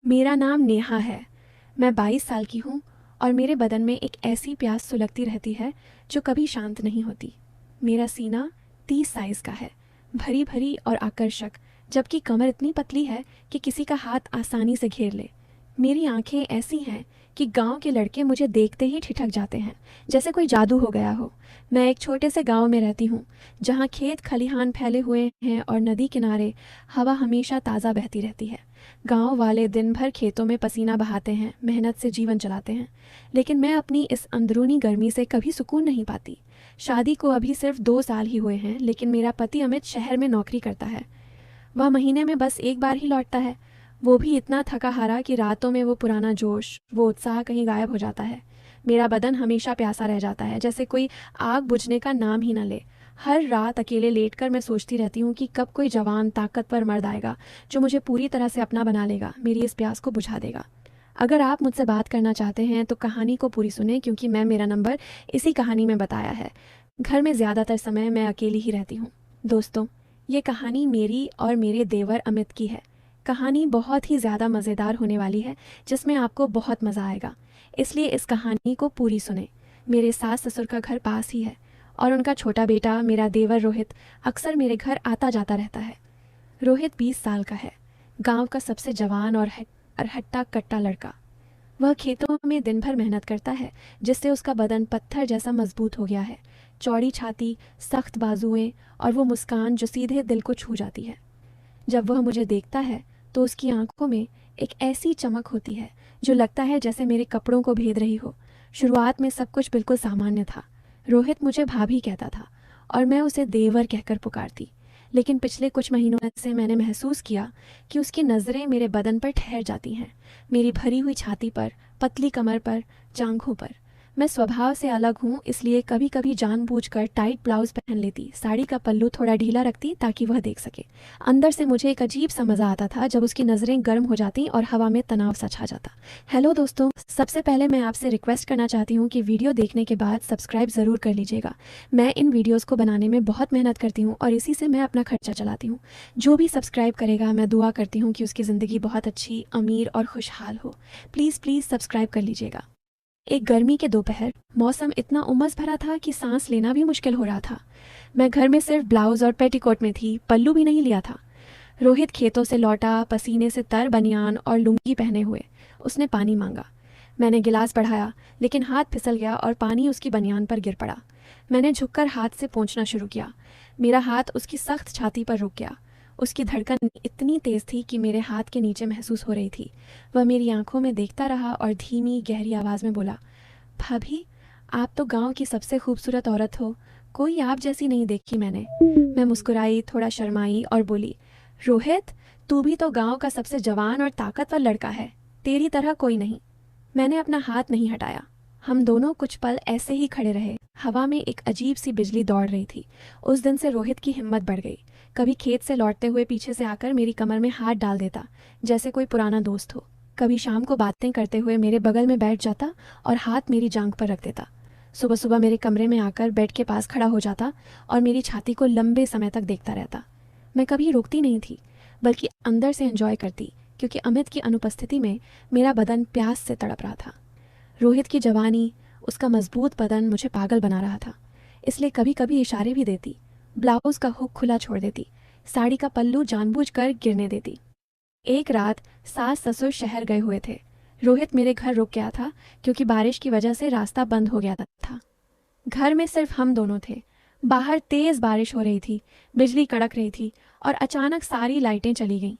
मेरा नाम नेहा है। मैं 22 साल की हूँ और मेरे बदन में एक ऐसी प्यास सुलगती रहती है जो कभी शांत नहीं होती। मेरा सीना 30 साइज़ का है, भरी भरी और आकर्षक, जबकि कमर इतनी पतली है कि किसी का हाथ आसानी से घेर ले। मेरी आंखें ऐसी हैं कि गांव के लड़के मुझे देखते ही ठिठक जाते हैं, जैसे कोई जादू हो गया हो। मैं एक छोटे से गांव में रहती हूँ, जहाँ खेत खलिहान फैले हुए हैं और नदी किनारे हवा हमेशा ताज़ा बहती रहती है। गांव वाले दिन भर खेतों में पसीना बहाते हैं, मेहनत से जीवन चलाते हैं, लेकिन मैं अपनी इस अंदरूनी गर्मी से कभी सुकून नहीं पाती। शादी को अभी सिर्फ 2 साल ही हुए हैं, लेकिन मेरा पति अमित शहर में नौकरी करता है। वह महीने में बस एक बार ही लौटता है, वो भी इतना थका हारा कि रातों में वो पुराना जोश, वो उत्साह कहीं गायब हो जाता है। मेरा बदन हमेशा प्यासा रह जाता है, जैसे कोई आग बुझने का नाम ही न ले। हर रात अकेले लेटकर मैं सोचती रहती हूँ कि कब कोई जवान ताकतवर मर्द आएगा जो मुझे पूरी तरह से अपना बना लेगा, मेरी इस प्यास को बुझा देगा। अगर आप मुझसे बात करना चाहते हैं तो कहानी को पूरी सुने, क्योंकि मेरा नंबर इसी कहानी में बताया है। घर में ज़्यादातर समय मैं अकेली ही रहती हूँ। दोस्तों, ये कहानी मेरी और मेरे देवर अमित की है। कहानी बहुत ही ज़्यादा मज़ेदार होने वाली है, जिसमें आपको बहुत मज़ा आएगा, इसलिए इस कहानी को पूरी सुने। मेरे सास ससुर का घर पास ही है और उनका छोटा बेटा मेरा देवर रोहित अक्सर मेरे घर आता जाता रहता है। रोहित 20 साल का है, गांव का सबसे जवान और हट्टा कट्टा लड़का। वह खेतों में दिन भर मेहनत करता है, जिससे उसका बदन पत्थर जैसा मजबूत हो गया है। चौड़ी छाती, सख्त बाजुएं और वो मुस्कान जो सीधे दिल को छू जाती है। जब वह मुझे देखता है तो उसकी आंखों में एक ऐसी चमक होती है जो लगता है जैसे मेरे कपड़ों को भेद रही हो। शुरुआत में सब कुछ बिल्कुल सामान्य था। रोहित मुझे भाभी कहता था और मैं उसे देवर कहकर पुकारती, लेकिन पिछले कुछ महीनों से मैंने महसूस किया कि उसकी नज़रें मेरे बदन पर ठहर जाती हैं, मेरी भरी हुई छाती पर, पतली कमर पर, जांघों पर। मैं स्वभाव से अलग हूँ, इसलिए कभी कभी जानबूझकर टाइट ब्लाउज पहन लेती, साड़ी का पल्लू थोड़ा ढीला रखती ताकि वह देख सके। अंदर से मुझे एक अजीब सा मज़ा आता था जब उसकी नज़रें गर्म हो जाती और हवा में तनाव सा छा जाता। हेलो दोस्तों, सबसे पहले मैं आपसे रिक्वेस्ट करना चाहती हूँ कि वीडियो देखने के बाद सब्सक्राइब ज़रूर कर लीजिएगा। मैं इन वीडियोस को बनाने में बहुत मेहनत करती हूँ और इसी से मैं अपना खर्चा चलाती हूँ। जो भी सब्सक्राइब करेगा, मैं दुआ करती हूँ कि उसकी ज़िंदगी बहुत अच्छी, अमीर और खुशहाल हो। प्लीज़ प्लीज़ सब्सक्राइब कर लीजिएगा। एक गर्मी के दोपहर, मौसम इतना उमस भरा था कि सांस लेना भी मुश्किल हो रहा था। मैं घर में सिर्फ ब्लाउज और पेटीकोट में थी, पल्लू भी नहीं लिया था। रोहित खेतों से लौटा, पसीने से तर बनियान और लुंगी पहने हुए। उसने पानी मांगा। मैंने गिलास बढ़ाया, लेकिन हाथ फिसल गया और पानी उसकी बनियान पर गिर पड़ा। मैंने झुककर हाथ से पोंछना शुरू किया। मेरा हाथ उसकी सख्त छाती पर रुक गया। उसकी धड़कन इतनी तेज थी कि मेरे हाथ के नीचे महसूस हो रही थी। वह मेरी आंखों में देखता रहा और धीमी गहरी आवाज़ में बोला, भाभी, आप तो गांव की सबसे खूबसूरत औरत हो, कोई आप जैसी नहीं देखी मैंने। मैं मुस्कुराई, थोड़ा शर्माई और बोली, रोहित, तू भी तो गांव का सबसे जवान और ताकतवर लड़का है, तेरी तरह कोई नहीं। मैंने अपना हाथ नहीं हटाया। हम दोनों कुछ पल ऐसे ही खड़े रहे। हवा में एक अजीब सी बिजली दौड़ रही थी। उस दिन से रोहित की हिम्मत बढ़ गई। कभी खेत से लौटते हुए पीछे से आकर मेरी कमर में हाथ डाल देता, जैसे कोई पुराना दोस्त हो। कभी शाम को बातें करते हुए मेरे बगल में बैठ जाता और हाथ मेरी जांघ पर रख देता। सुबह सुबह मेरे कमरे में आकर बेड के पास खड़ा हो जाता और मेरी छाती को लंबे समय तक देखता रहता। मैं कभी रोकती नहीं थी, बल्कि अंदर से एंजॉय करती, क्योंकि अमित की अनुपस्थिति में मेरा बदन प्यास से तड़प रहा था। रोहित की जवानी, उसका मजबूत बदन मुझे पागल बना रहा था, इसलिए कभी कभी इशारे भी देती, ब्लाउज का हुक खुला छोड़ देती, साड़ी का पल्लू जानबूझकर गिरने देती। एक रात सास ससुर शहर गए हुए थे। रोहित मेरे घर रुक गया था, क्योंकि बारिश की वजह से रास्ता बंद हो गया था। घर में सिर्फ हम दोनों थे। बाहर तेज बारिश हो रही थी, बिजली कड़क रही थी और अचानक सारी लाइटें चली गईं।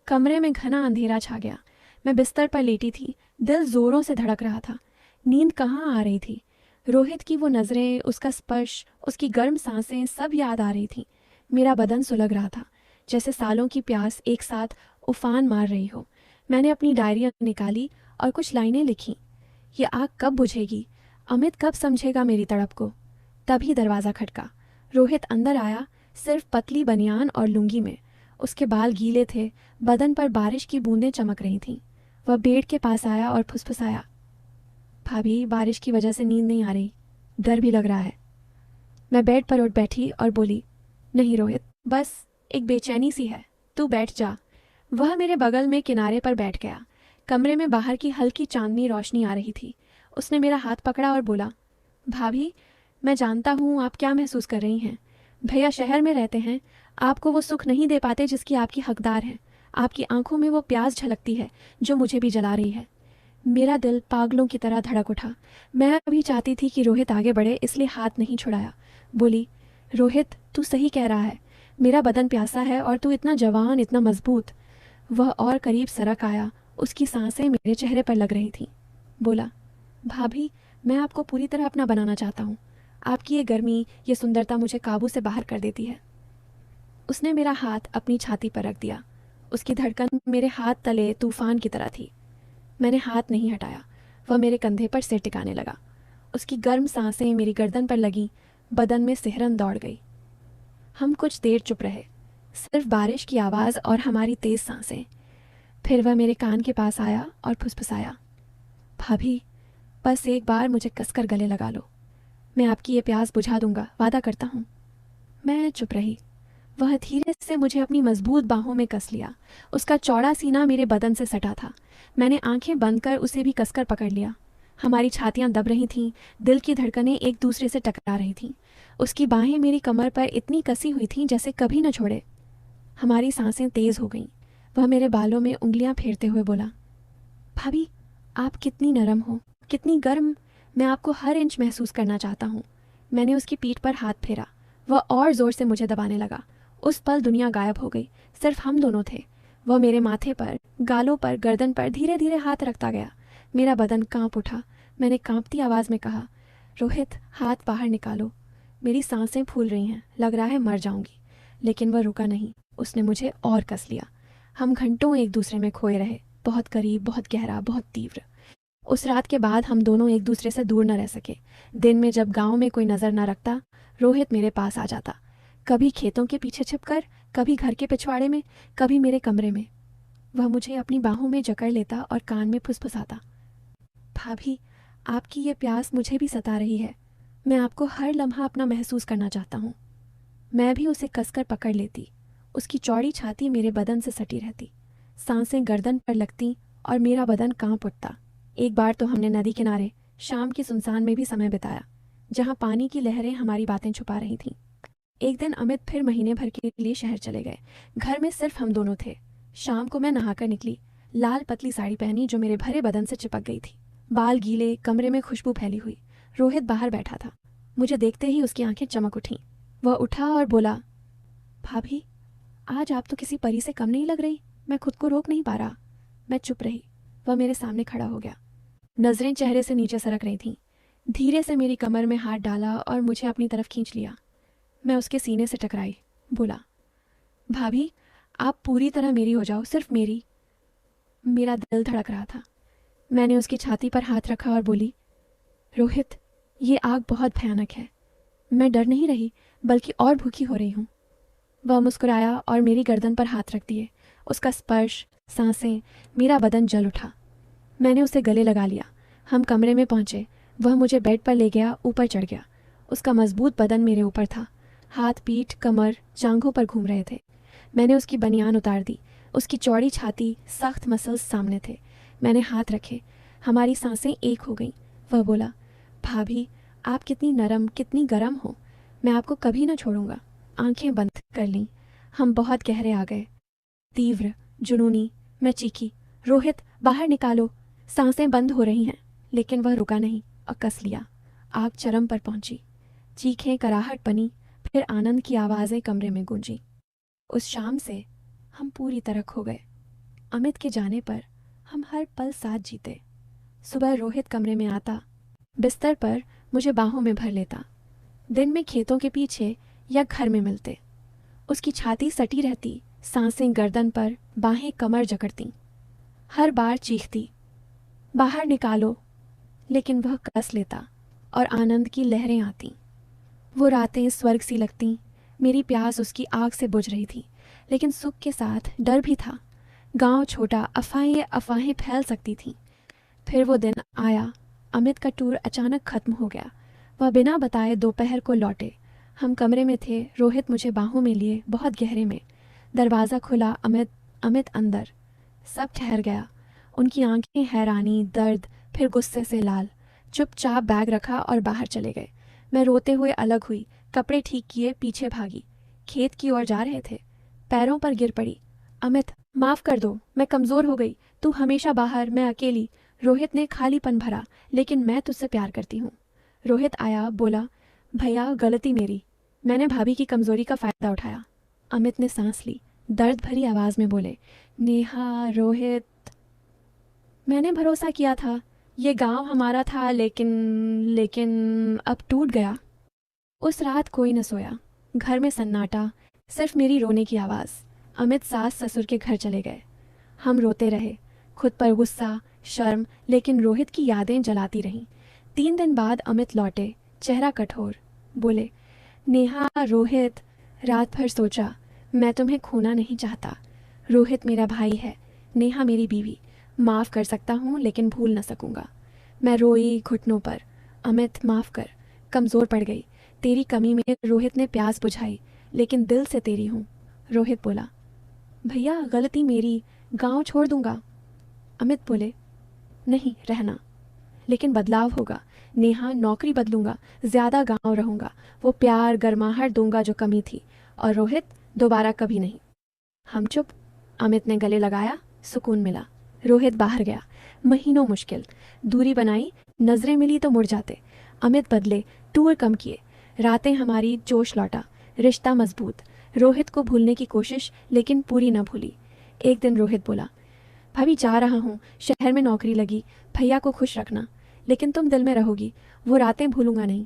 कमरे में घना अंधेरा छा गया। मैं बिस्तर पर लेटी थी, दिल जोरों से धड़क रहा था। नींद कहाँ आ रही थी। रोहित की वो नज़रें, उसका स्पर्श, उसकी गर्म सांसें सब याद आ रही थीं। मेरा बदन सुलग रहा था, जैसे सालों की प्यास एक साथ उफान मार रही हो। मैंने अपनी डायरी निकाली और कुछ लाइनें लिखीं। ये आग कब बुझेगी? अमित कब समझेगा मेरी तड़प को? तभी दरवाज़ा खटका। रोहित अंदर आया, सिर्फ पतली बनियान और लुंगी में। उसके बाल गीले थे, बदन पर बारिश की बूंदें चमक रही थीं। वह बेड के पास आया और फुसफुसाया, भाभी, बारिश की वजह से नींद नहीं आ रही, डर भी लग रहा है। मैं बेड पर उठ बैठी और बोली, नहीं रोहित, बस एक बेचैनी सी है, तू बैठ जा। वह मेरे बगल में किनारे पर बैठ गया। कमरे में बाहर की हल्की चांदनी रोशनी आ रही थी। उसने मेरा हाथ पकड़ा और बोला, भाभी, मैं जानता हूँ आप क्या महसूस कर रही हैं। भैया शहर में रहते हैं, आपको वो सुख नहीं दे पाते जिसकी आपकी हकदार हैं। आपकी आंखों में वो प्यास झलकती है जो मुझे भी जला रही है। मेरा दिल पागलों की तरह धड़क उठा। मैं अभी चाहती थी कि रोहित आगे बढ़े, इसलिए हाथ नहीं छुड़ाया। बोली, रोहित, तू सही कह रहा है, मेरा बदन प्यासा है और तू इतना जवान, इतना मजबूत। वह और करीब सरक आया। उसकी सांसें मेरे चेहरे पर लग रही थीं। बोला, भाभी, मैं आपको पूरी तरह अपना बनाना चाहता हूँ। आपकी ये गर्मी, ये सुंदरता मुझे काबू से बाहर कर देती है। उसने मेरा हाथ अपनी छाती पर रख दिया। उसकी धड़कन मेरे हाथ तले तूफान की तरह थी। मैंने हाथ नहीं हटाया। वह मेरे कंधे पर सिर टिकाने लगा। उसकी गर्म सांसें मेरी गर्दन पर लगीं। बदन में सिहरन दौड़ गई। हम कुछ देर चुप रहे, सिर्फ बारिश की आवाज़ और हमारी तेज सांसें। फिर वह मेरे कान के पास आया और फुसफुसाया, भाभी, बस एक बार मुझे कसकर गले लगा लो। मैं आपकी ये प्यास बुझा दूंगा, वादा करता हूँ। मैं चुप रही। वह धीरे से मुझे अपनी मजबूत बाहों में कस लिया। उसका चौड़ा सीना मेरे बदन से सटा था। मैंने आंखें बंद कर उसे भी कसकर पकड़ लिया। हमारी छातियां दब रही थीं, दिल की धड़कनें एक दूसरे से टकरा रही थीं। उसकी बाहें मेरी कमर पर इतनी कसी हुई थीं जैसे कभी न छोड़े। हमारी सांसें तेज हो गईं। वह मेरे बालों में उंगलियां फेरते हुए बोला, भाभी, आप कितनी नरम हो, कितनी गर्म। मैं आपको हर इंच महसूस करना चाहता हूँ। मैंने उसकी पीठ पर हाथ फेरा। वह और ज़ोर से मुझे दबाने लगा। उस पल दुनिया गायब हो गई। सिर्फ हम दोनों थे। वह मेरे माथे पर, गालों पर, गर्दन पर धीरे धीरे हाथ रखता गया। मेरा बदन कांप उठा। मैंने कांपती आवाज़ में कहा, रोहित, हाथ बाहर निकालो। मेरी सांसें फूल रही हैं, लग रहा है मर जाऊंगी। लेकिन वह रुका नहीं। उसने मुझे और कस लिया। हम घंटों एक दूसरे में खोए रहे, बहुत करीब, बहुत गहरा, बहुत तीव्र। उस रात के बाद हम दोनों एक दूसरे से दूर न रह सके। दिन में जब गांव में कोई नज़र न रखता, रोहित मेरे पास आ जाता। कभी खेतों के पीछे छिपकर, कभी घर के पिछवाड़े में, कभी मेरे कमरे में। वह मुझे अपनी बाहों में जकड़ लेता और कान में फुसफुसाता, भाभी, आपकी ये प्यास मुझे भी सता रही है। मैं आपको हर लम्हा अपना महसूस करना चाहता हूँ। मैं भी उसे कसकर पकड़ लेती। उसकी चौड़ी छाती मेरे बदन से सटी रहती। सांसें गर्दन पर लगती और मेरा बदन कांप उठता। एक बार तो हमने नदी किनारे शाम की सुनसान में भी समय बिताया, जहाँ पानी की लहरें हमारी बातें छुपा रही थीं। एक दिन अमित फिर महीने भर के लिए शहर चले गए। घर में सिर्फ हम दोनों थे। शाम को मैं नहाकर निकली। लाल पतली साड़ी पहनी जो मेरे भरे बदन से चिपक गई थी। बाल गीले, कमरे में खुशबू फैली हुई। रोहित बाहर बैठा था। मुझे देखते ही उसकी आंखें चमक उठीं। वह उठा और बोला, भाभी, आज आप तो किसी परी से कम नहीं लग रही। मैं खुद को रोक नहीं पा रहा। मैं चुप रही। वह मेरे सामने खड़ा हो गया। नजरें चेहरे से नीचे सरक रही थीं। धीरे से मेरी कमर में हाथ डाला और मुझे अपनी तरफ खींच लिया। मैं उसके सीने से टकराई। बोला, भाभी, आप पूरी तरह मेरी हो जाओ, सिर्फ मेरी। मेरा दिल धड़क रहा था। मैंने उसकी छाती पर हाथ रखा और बोली, रोहित, ये आग बहुत भयानक है। मैं डर नहीं रही, बल्कि और भूखी हो रही हूँ। वह मुस्कुराया और मेरी गर्दन पर हाथ रख दिए। उसका स्पर्श, सांसें, मेरा बदन जल उठा। मैंने उसे गले लगा लिया। हम कमरे में पहुंचे। वह मुझे बेड पर ले गया, ऊपर चढ़ गया। उसका मजबूत बदन मेरे ऊपर था। हाथ, पीठ, कमर, जांघों पर घूम रहे थे। मैंने उसकी बनियान उतार दी। उसकी चौड़ी छाती, सख्त मसल्स सामने थे। मैंने हाथ रखे। हमारी सांसें एक हो गईं। वह बोला, भाभी, आप कितनी नरम, कितनी गर्म हो। मैं आपको कभी ना छोड़ूंगा। आंखें बंद कर लीं। हम बहुत गहरे आ गए, तीव्र, जुनूनी। मैं चीखी, रोहित, बाहर निकालो। सांसें बंद हो रही हैं। लेकिन वह रुका नहीं और कस लिया। आग चरम पर पहुंची। चीखें कराहट बनी। फिर आनंद की आवाज़ें कमरे में गूंजी। उस शाम से हम पूरी तरह खो गए। अमित के जाने पर हम हर पल साथ जीते। सुबह रोहित कमरे में आता, बिस्तर पर मुझे बाहों में भर लेता। दिन में खेतों के पीछे या घर में मिलते। उसकी छाती सटी रहती, सांसें गर्दन पर, बाहें कमर जकड़ती। हर बार चीखती, बाहर निकालो। लेकिन वह कस लेता और आनंद की लहरें आती। वो रातें स्वर्ग सी लगतीं। मेरी प्यास उसकी आग से बुझ रही थी, लेकिन सुख के साथ डर भी था। गांव छोटा, अफवाहें अफवाहें फैल सकती थीं। फिर वो दिन आया। अमित का टूर अचानक खत्म हो गया। वह बिना बताए दोपहर को लौटे। हम कमरे में थे। रोहित मुझे बाहों में लिए, बहुत गहरे में। दरवाज़ा खुला, अमित अंदर। सब ठहर गया। उनकी आंखें हैरानी, दर्द, फिर गुस्से से लाल। चुपचाप बैग रखा और बाहर चले गए। मैं रोते हुए अलग हुई, कपड़े ठीक किए, पीछे भागी। खेत की ओर जा रहे थे, पैरों पर गिर पड़ी। अमित, माफ़ कर दो, मैं कमज़ोर हो गई। तू हमेशा बाहर, मैं अकेली। रोहित ने खालीपन भरा, लेकिन मैं तुझसे प्यार करती हूँ। रोहित आया, बोला, भैया गलती मेरी, मैंने भाभी की कमज़ोरी का फ़ायदा उठाया। अमित ने सांस ली, दर्द भरी आवाज़ में बोले, नेहा, रोहित, मैंने भरोसा किया था, ये गांव हमारा था, लेकिन लेकिन अब टूट गया। उस रात कोई न सोया। घर में सन्नाटा, सिर्फ मेरी रोने की आवाज़। अमित सास ससुर के घर चले गए। हम रोते रहे, खुद पर गुस्सा, शर्म, लेकिन रोहित की यादें जलाती रहीं। 3 दिन बाद अमित लौटे, चेहरा कठोर। बोले, नेहा, रोहित, रात भर सोचा, मैं तुम्हें खोना नहीं चाहता। रोहित मेरा भाई है, नेहा मेरी बीवी। माफ़ कर सकता हूँ, लेकिन भूल न सकूँगा। मैं रोई घुटनों पर। अमित, माफ़ कर, कमज़ोर पड़ गई। तेरी कमी में रोहित ने प्यास बुझाई, लेकिन दिल से तेरी हूँ। रोहित बोला, भैया गलती मेरी, गांव छोड़ दूंगा। अमित बोले, नहीं, रहना, लेकिन बदलाव होगा। नेहा, नौकरी बदलूंगा, ज़्यादा गांव रहूंगा, वो प्यार गर्माहट दूंगा जो कमी थी। और रोहित, दोबारा कभी नहीं। हम चुप। अमित ने गले लगाया, सुकून मिला। रोहित बाहर गया। महीनों मुश्किल, दूरी बनाई, नज़रें मिली तो मुड़ जाते। अमित बदले, टूर कम किए। रातें हमारी, जोश लौटा, रिश्ता मजबूत। रोहित को भूलने की कोशिश, लेकिन पूरी न भूली। एक दिन रोहित बोला, भाभी जा रहा हूँ, शहर में नौकरी लगी, भैया को खुश रखना, लेकिन तुम दिल में रहोगी, वो रातें भूलूंगा नहीं।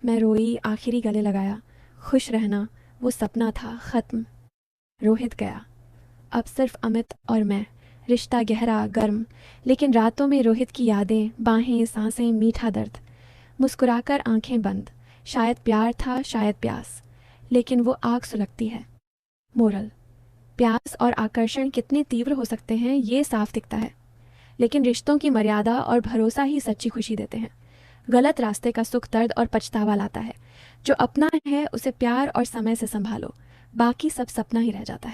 मैं रोई, आखिरी गले लगाया। खुश रहना, वो सपना था, ख़त्म। रोहित गया। अब सिर्फ अमित और मैं। रिश्ता गहरा, गर्म, लेकिन रातों में रोहित की यादें, बाहें, सांसें, मीठा दर्द। मुस्कुराकर आंखें बंद। शायद प्यार था, शायद प्यास, लेकिन वो आग सुलगती है। मोरल, प्यास और आकर्षण कितने तीव्र हो सकते हैं ये साफ दिखता है, लेकिन रिश्तों की मर्यादा और भरोसा ही सच्ची खुशी देते हैं। गलत रास्ते का सुख दर्द और पछतावा लाता है। जो अपना है उसे प्यार और समय से संभालो, बाकी सब सपना ही रह जाता है।